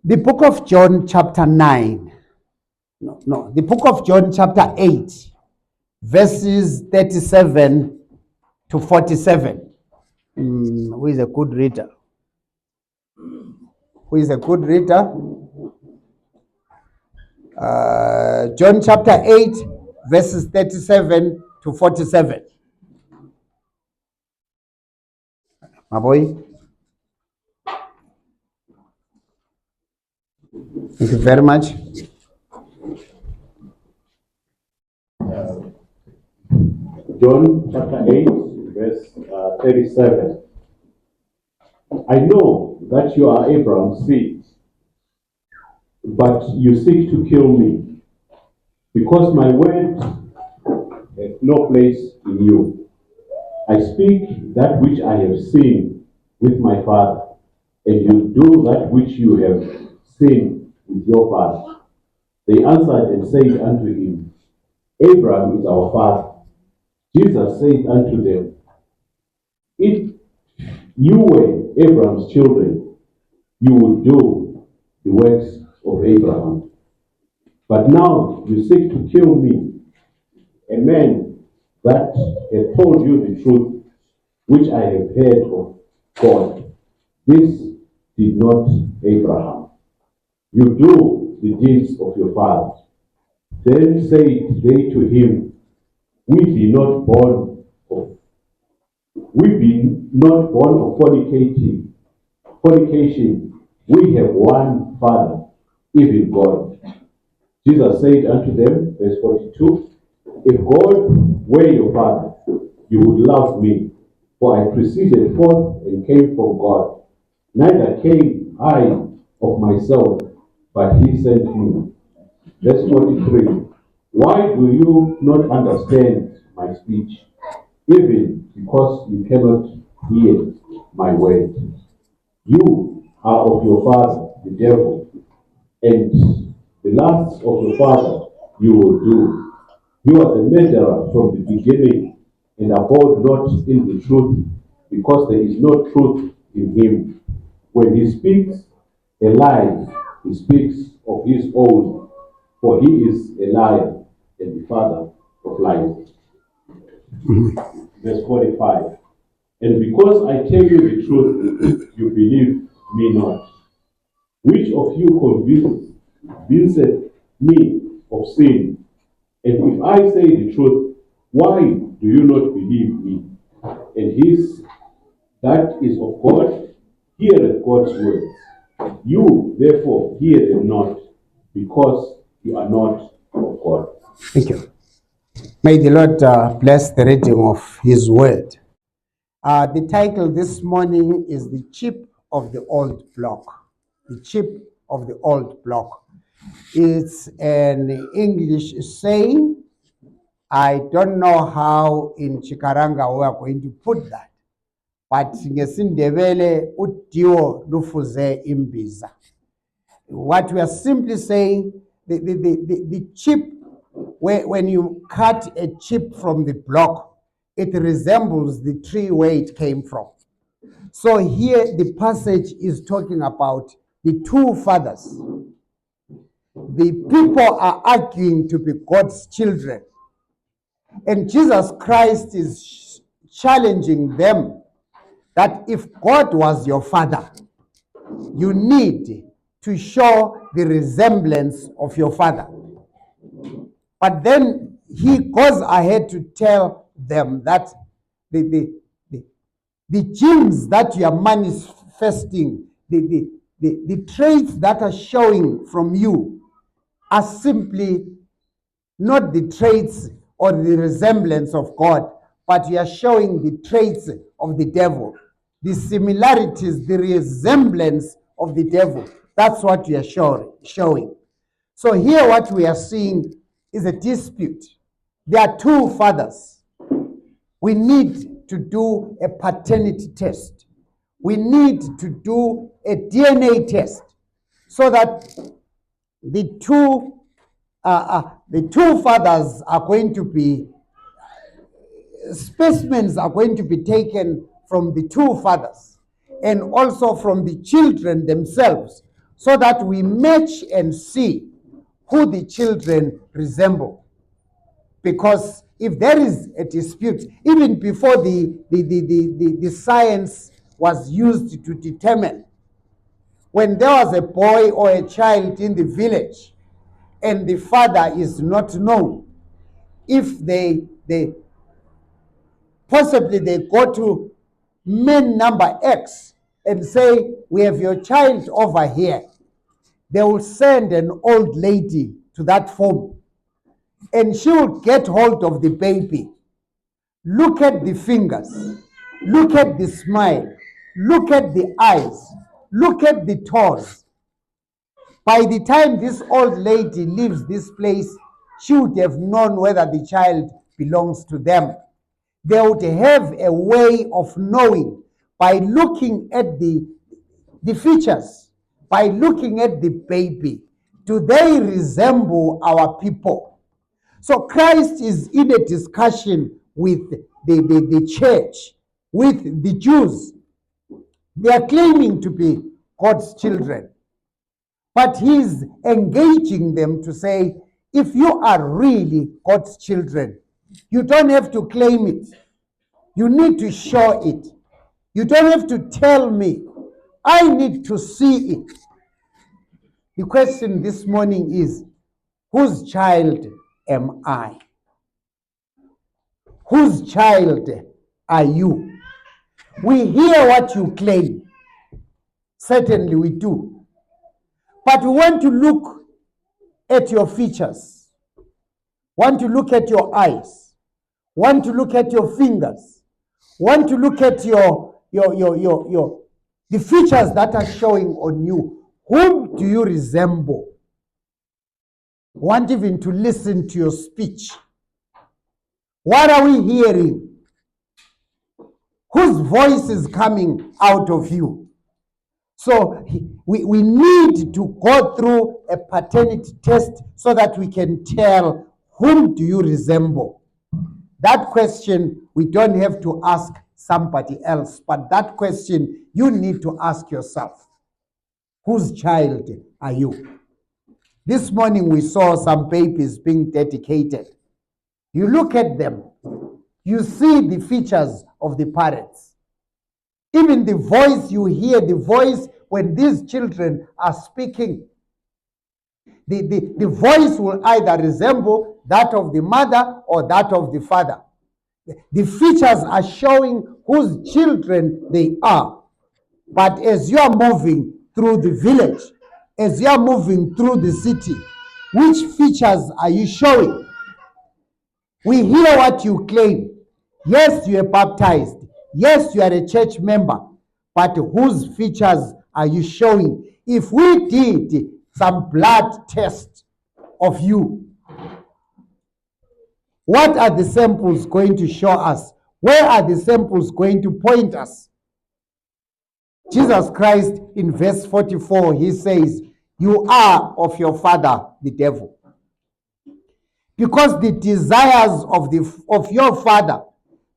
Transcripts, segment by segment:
The book of John, chapter 9. The book of John, chapter 8, verses 37 to 47. Who is a good reader? John chapter 8, verses 37 to 47. My boy. Thank you very much. John chapter 8, verse 37. I know that you are Abraham's seed, but you seek to kill me, because my word has no place in you. I speak that which I have seen with my father, and you do that which you have seen with your father. They answered and said unto him, Abraham is our father. Jesus said unto them, If you were Abraham's children, you would do the works of Abraham. But now you seek to kill me, a man that has told you the truth, which I have heard of God. This did not Abraham. You do the deeds of your father. Then said they to him, We be not born of fornication. We have one Father, even God. Jesus said unto them, verse 42, If God were your Father, you would love me, for I proceeded forth and came from God. Neither came I of myself, but he sent me. Verse 43, Why do you not understand my speech? Even because you cannot hear my word. You are of your father, the devil, and the lusts of your father you will do. He was a murderer from the beginning, and abode not in the truth, because there is no truth in him. When he speaks a lie, he speaks of his own, for he is a liar and the father of lies. Verse 45. And because I tell you the truth, you believe me not. Which of you convinceth me of sin? And if I say the truth, why do you not believe me? And his that is of God heareth God's words. You therefore hear them not, because you are not of God. Thank you. May the Lord bless the reading of His word. The title this morning is The Chip of the Old Block. The Chip of the Old Block. It's an English saying. I don't know how in Chikaranga we are going to put that. But ngesindebele udiwo lufuze imbiza. What we are simply saying, the chip, when you cut a chip from the block, it resembles the tree where it came from. So here the passage is talking about the two fathers. The people are arguing to be God's children. And Jesus Christ is challenging them that if God was your father, you need to show the resemblance of your father. But then he goes ahead to tell them that the genes that you are manifesting, the traits that are showing from you are simply not the traits or the resemblance of God, but you are showing the traits of the devil, the similarities, the resemblance of the devil. That's what you are showing. So here what we are seeing is a dispute. There are two fathers. We need to do a paternity test. We need to do a DNA test so that the two fathers are going to be, specimens are going to be taken from the two fathers and also from the children themselves, so that we match and see who the children resemble. Because if there is a dispute, even before the science was used to determine, when there was a boy or a child in the village and the father is not known, if they possibly they go to men number X and say, we have your child over here, they will send an old lady to that home and she will get hold of the baby. Look at the fingers, look at the smile, look at the eyes, look at the toes. By the time this old lady leaves this place, she would have known whether the child belongs to them. They would have a way of knowing by looking at the features, by looking at the baby. Do they resemble our people? So Christ is in a discussion with the church, with the Jews. They are claiming to be God's children. But he's engaging them to say, if you are really God's children, you don't have to claim it. You need to show it. You don't have to tell me. I need to see it. The question this morning is, whose child am I? Whose child are you? We hear what you claim. Certainly we do. But we want to look at your features, want to look at your eyes, want to look at your fingers, want to look at the features that are showing on you. Whom do you resemble? Want even to listen to your speech. What are we hearing? Whose voice is coming out of you? So we need to go through a paternity test so that we can tell, whom do you resemble? That question we don't have to ask somebody else, but that question you need to ask yourself. Whose child are you? This morning we saw some babies being dedicated. You look at them, you see the features of the parents. Even the voice you hear, the voice when these children are speaking, the voice will either resemble that of the mother or that of the father. The features are showing whose children they are. But as you are moving through the village, as you are moving through the city, which features are you showing? We hear what you claim. Yes, you are baptized. Yes, you are a church member. But whose features are you showing? If we did some blood test of you, what are the samples going to show us? Where are the samples going to point us? Jesus Christ in verse 44, he says, you are of your father, the devil. Because the desires of your father,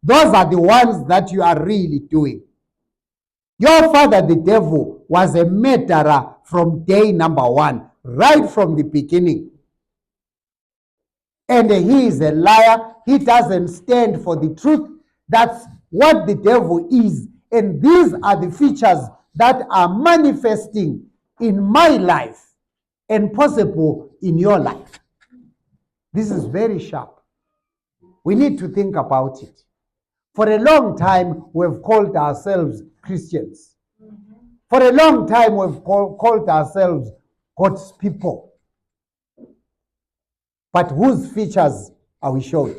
those are the ones that you are really doing. Your father, the devil, was a murderer from day number one, right from the beginning. And he is a liar. He doesn't stand for the truth. That's what the devil is. And these are the features that are manifesting in my life and possible in your life. This is very sharp. We need to think about it. For a long time, we've called ourselves Christians. For a long time, we've called ourselves God's people. But whose features are we showing?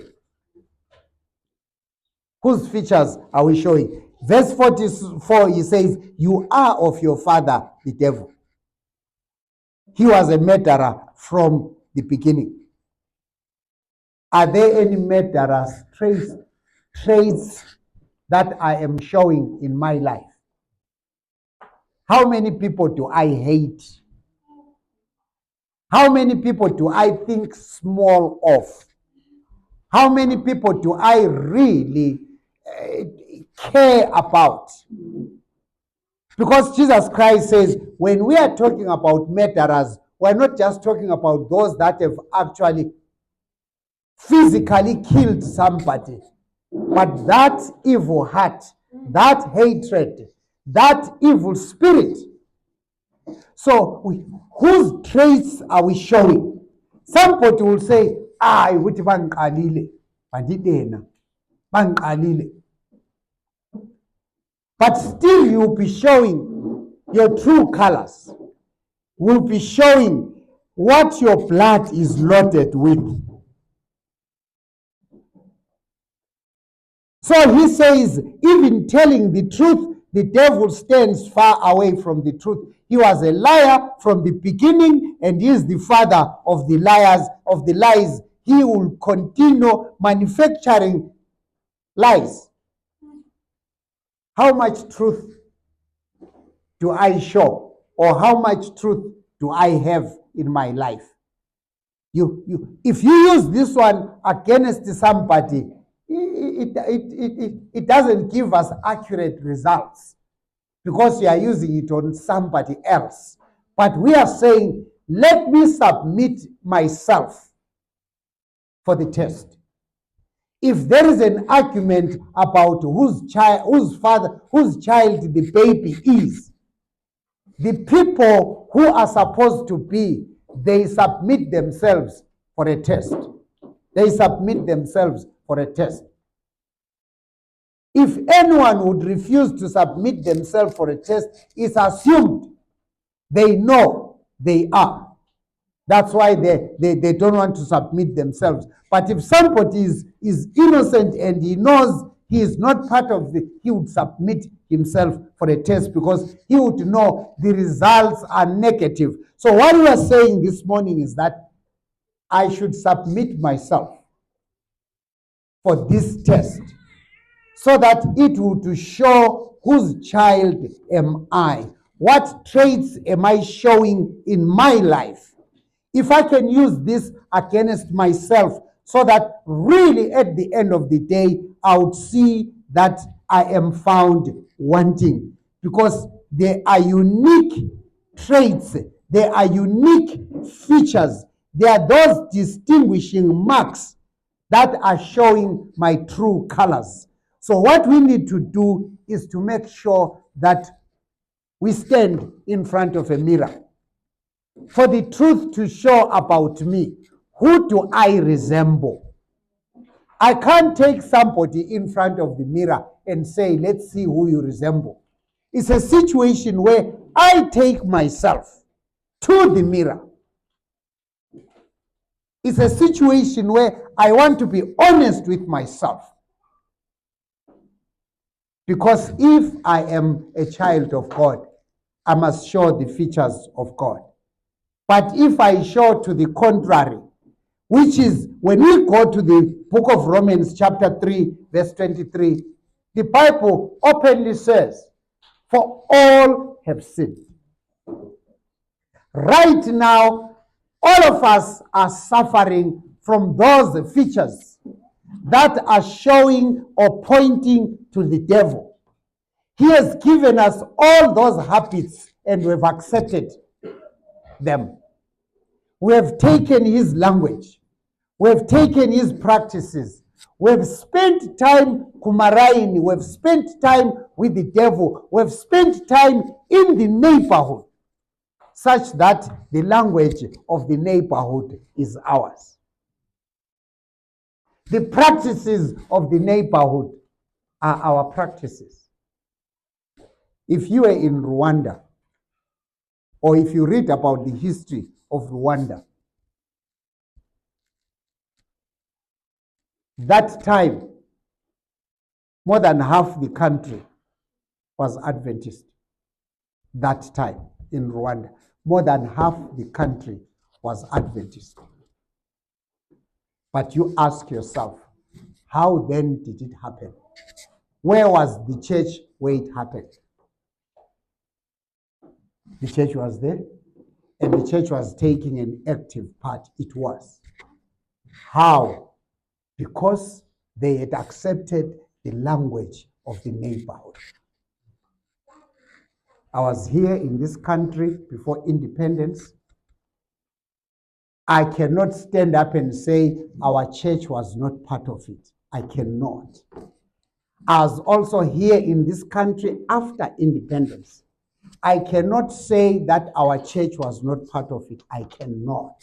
Whose features are we showing? Verse 44, he says, you are of your father, the devil. He was a murderer from the beginning. Are there any murderous traits that I am showing in my life? How many people do I hate? How many people do I think small of? How many people do I really care about? Because Jesus Christ says, when we are talking about murderers, we're not just talking about those that have actually physically killed somebody, but that evil heart, that hatred, that evil spirit. So, whose traits are we showing? Somebody will say, ukuthi bangiqalile, bandidena, bangiqalile. But still you'll be showing your true colors. Will be showing what your blood is loaded with. So he says, even telling the truth, the devil stands far away from the truth. He was a liar from the beginning, and he is the father of the liars, of the lies. He will continue manufacturing lies. How much truth do I show? Or how much truth do I have in my life? If you use this one against somebody, it doesn't give us accurate results because you are using it on somebody else. But we are saying, let me submit myself for the test. If there is an argument about whose child the baby is, the people who are supposed to be, they submit themselves for a test. They submit themselves for a test. If anyone would refuse to submit themselves for a test, it's assumed they know they are. That's why they don't want to submit themselves. But if somebody is innocent and he knows he is not part of he would submit himself for a test because he would know the results are negative. So what we are saying this morning is that I should submit myself for this test so that it would show whose child am I? What traits am I showing in my life? If I can use this against myself so that really at the end of the day, I would see that I am found wanting because there are unique traits, there are unique features, there are those distinguishing marks that are showing my true colors. So what we need to do is to make sure that we stand in front of a mirror for the truth to show about me. Who do I resemble? I can't take somebody in front of the mirror and say, let's see who you resemble. It's a situation where I take myself to the mirror. It's a situation where I want to be honest with myself. Because if I am a child of God, I must show the features of God. But if I show to the contrary, which is when we go to the book of Romans chapter 3, verse 23, the Bible openly says, for all have sinned. Right now, all of us are suffering from those features that are showing or pointing to the devil. He has given us all those habits and we've accepted them. We have taken his language. We have taken his practices. We have spent time kumaraini. We have spent time with the devil. We have spent time in the neighborhood such that the language of the neighborhood is ours. The practices of the neighborhood are our practices. If you are in Rwanda, or if you read about the history of Rwanda, that time, more than half the country was Adventist. That time in Rwanda, more than half the country was Adventist. But you ask yourself, how then did it happen? Where was the church where it happened? The church was there, and the church was taking an active part. It was. How? Because they had accepted the language of the neighborhood. I was here in this country before independence. I cannot stand up and say our church was not part of it. I cannot. I was also here in this country after independence. I cannot say that our church was not part of it. I cannot.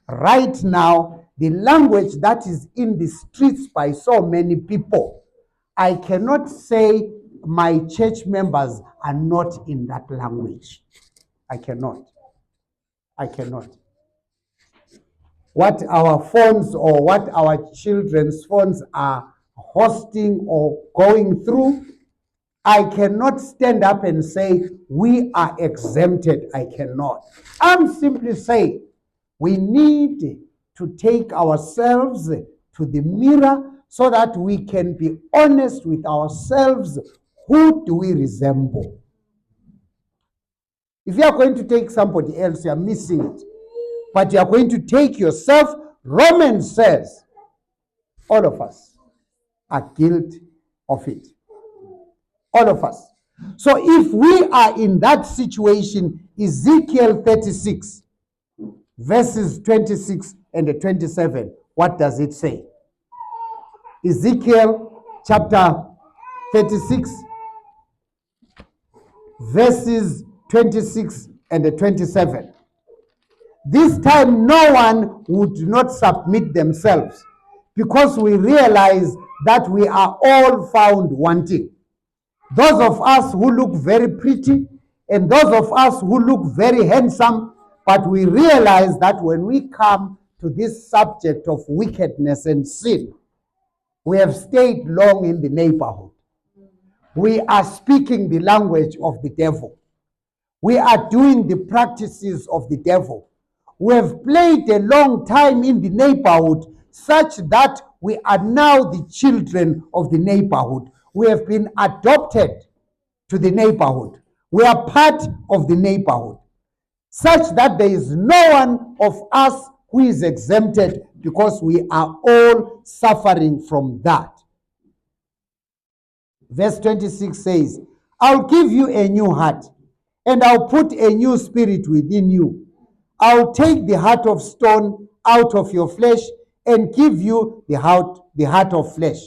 Right now, the language that is in the streets by so many people, I cannot say my church members are not in that language. I cannot. I cannot. What our phones or what our children's phones are hosting or going through, I cannot stand up and say we are exempted. I cannot. I'm simply saying we need to take ourselves to the mirror so that we can be honest with ourselves. Who do we resemble? If you are going to take somebody else, you are missing it. But you are going to take yourself. Romans says all of us are guilty of it. All of us. So if we are in that situation, Ezekiel 36, verses 26 and 27, what does it say? Ezekiel chapter 36, verses 26 and 27. This time no one would not submit themselves because we realize that we are all found wanting. Those of us who look very pretty and those of us who look very handsome, but we realize that when we come to this subject of wickedness and sin, we have stayed long in the neighborhood. We are speaking the language of the devil. We are doing the practices of the devil. We have played a long time in the neighborhood such that we are now the children of the neighborhood. We have been adopted to the neighborhood. We are part of the neighborhood, such that there is no one of us who is exempted because we are all suffering from that. Verse 26 says, I'll give you a new heart, and I'll put a new spirit within you. I'll take the heart of stone out of your flesh and give you the heart of flesh.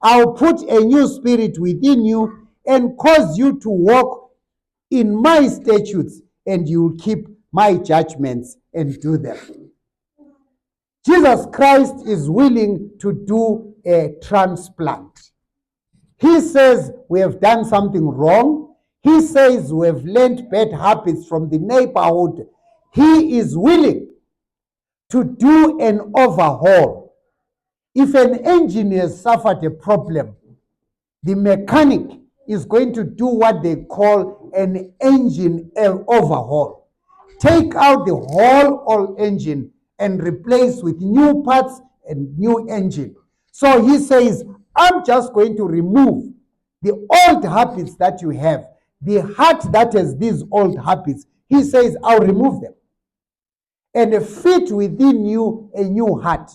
I'll put a new spirit within you and cause you to walk in my statutes, and you will keep my judgments and do them. Jesus Christ is willing to do a transplant. He says we have done something wrong. He says we have learned bad habits from the neighborhood. He is willing to do an overhaul. If an engine has suffered a problem, the mechanic is going to do what they call an engine overhaul. Take out the whole old engine and replace with new parts and new engine. So he says, I'm just going to remove the old habits that you have, the heart that has these old habits. He says, I'll remove them and fit within you a new heart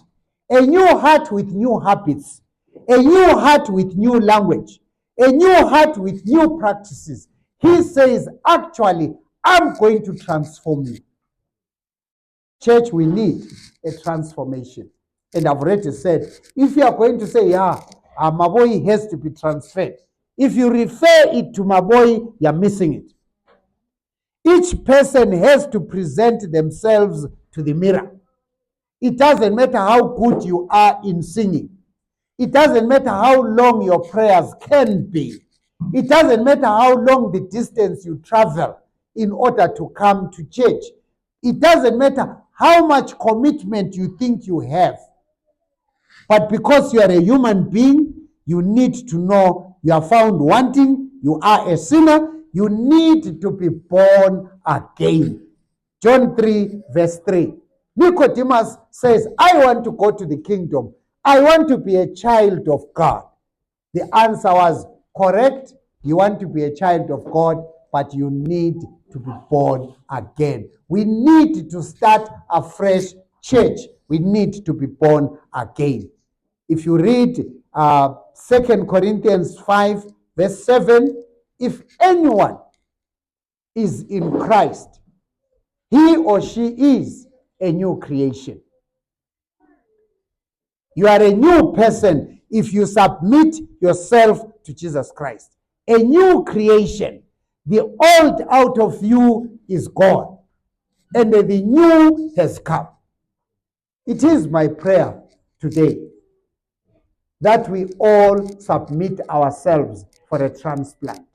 with new habits, a new heart with new language, a new heart with new practices. He says, actually, I'm going to transform you. Church, we need a transformation. And I've already said, if you are going to say, Maboi has to be transferred, if you refer it to Maboi, you're missing it. Each person has to present themselves to the mirror. It doesn't matter how good you are in singing. It doesn't matter how long your prayers can be. It doesn't matter how long the distance you travel in order to come to church. It doesn't matter how much commitment you think you have. But because you are a human being, you need to know you are found wanting, you are a sinner, you need to be born again. John 3, verse 3. Nicodemus says, I want to go to the kingdom. I want to be a child of God. The answer was correct. You want to be a child of God, but you need to be born again. We need to start a fresh church. We need to be born again. If you read 2 Corinthians 5, verse 7, if anyone is in Christ, he or she is a new creation. You are a new person if you submit yourself to Jesus Christ. A new creation. The old out of you is gone, and the new has come. It is my prayer today that we all submit ourselves for a transplant,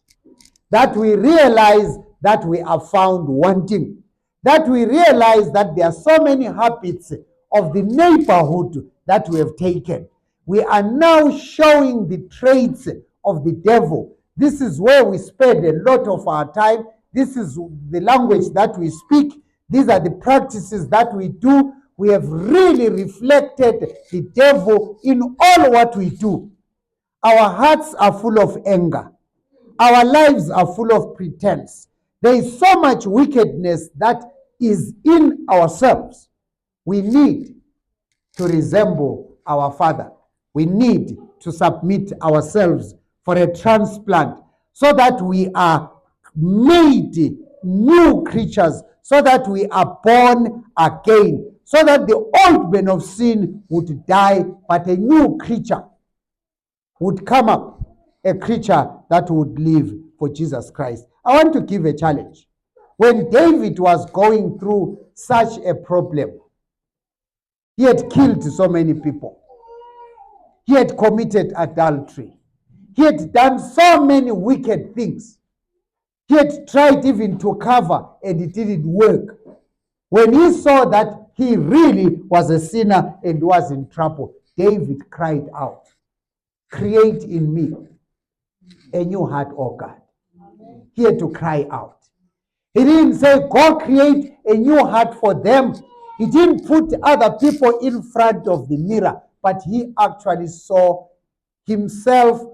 that we realize that we are found wanting, that we realize that there are so many habits of the neighborhood that we have taken. We are now showing the traits of the devil. This is where we spend a lot of our time. This is the language that we speak. These are the practices that we do. We have really reflected the devil in all what we do. Our hearts are full of anger. Our lives are full of pretense. There is so much wickedness that is in ourselves. We need to resemble our Father. We need to submit ourselves for a transplant so that we are made new creatures, so that we are born again, so that the old man of sin would die, but a new creature would come up, a creature that would live for Jesus Christ. I want to give a challenge. When David was going through such a problem, he had killed so many people. He had committed adultery. He had done so many wicked things. He had tried even to cover, and it didn't work. When he saw that he really was a sinner and was in trouble, David cried out, "Create in me a new heart, oh God." He had to cry out. He didn't say, "Go create a new heart for them." He didn't put other people in front of the mirror, but he actually saw himself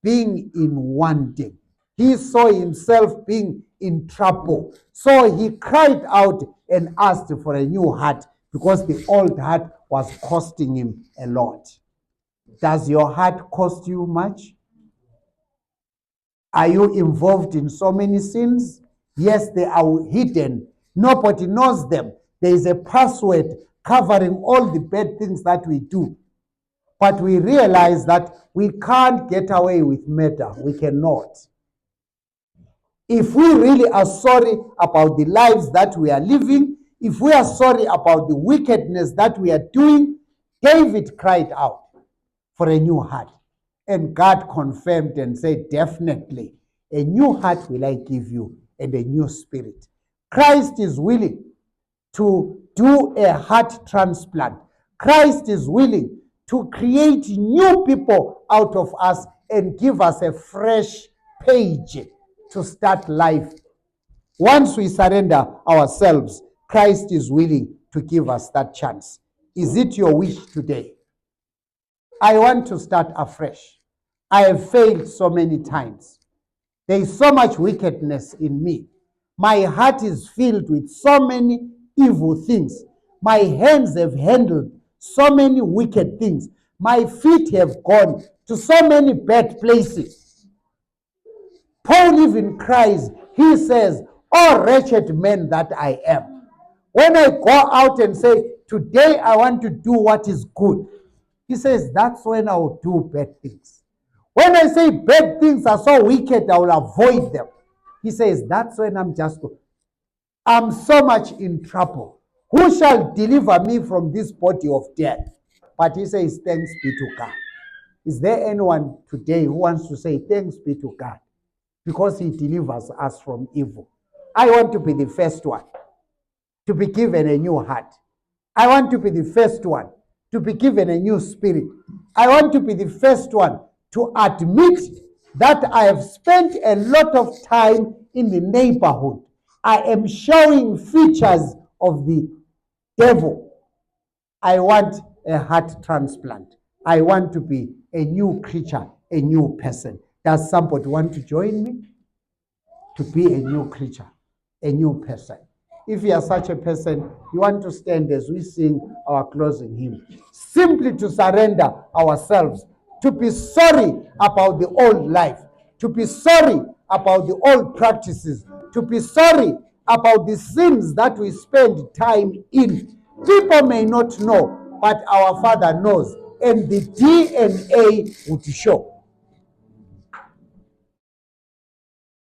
being in wanting. He saw himself being in trouble. So he cried out and asked for a new heart because the old heart was costing him a lot. Does your heart cost you much? Are you involved in so many sins? Yes, they are hidden. Nobody knows them. There is a password covering all the bad things that we do. But we realize that we can't get away with murder. We cannot. If we really are sorry about the lives that we are living, if we are sorry about the wickedness that we are doing, David cried out for a new heart. And God confirmed and said, definitely, a new heart will I give you and a new spirit. Christ is willing to do a heart transplant. Christ is willing to create new people out of us and give us a fresh page to start life. Once we surrender ourselves, Christ is willing to give us that chance. Is it your wish today? I want to start afresh. I have failed so many times. There is so much wickedness in me. My heart is filled with so many evil things. My hands have handled so many wicked things. My feet have gone to so many bad places. Paul even cries. He says, "Oh, wretched man that I am." When I go out and say, "Today I want to do what is good," he says, that's when I will do bad things. When I say bad things are so wicked, I will avoid them. He says, that's when I'm so much in trouble. Who shall deliver me from this body of death? But he says, thanks be to God. Is there anyone today who wants to say, thanks be to God, because he delivers us from evil? I want to be the first one to be given a new heart. I want to be the first one to be given a new spirit. I want to be the first one to admit that I have spent a lot of time in the neighborhood. I am showing features of the devil. I want a heart transplant. I want to be a new creature, a new person. Does somebody want to join me? To be a new creature, a new person. If you are such a person, you want to stand as we sing our closing hymn. Simply to surrender ourselves, to be sorry about the old life, to be sorry about the old practices, to be sorry about the sins that we spend time in. People may not know, but our Father knows, and the DNA would show.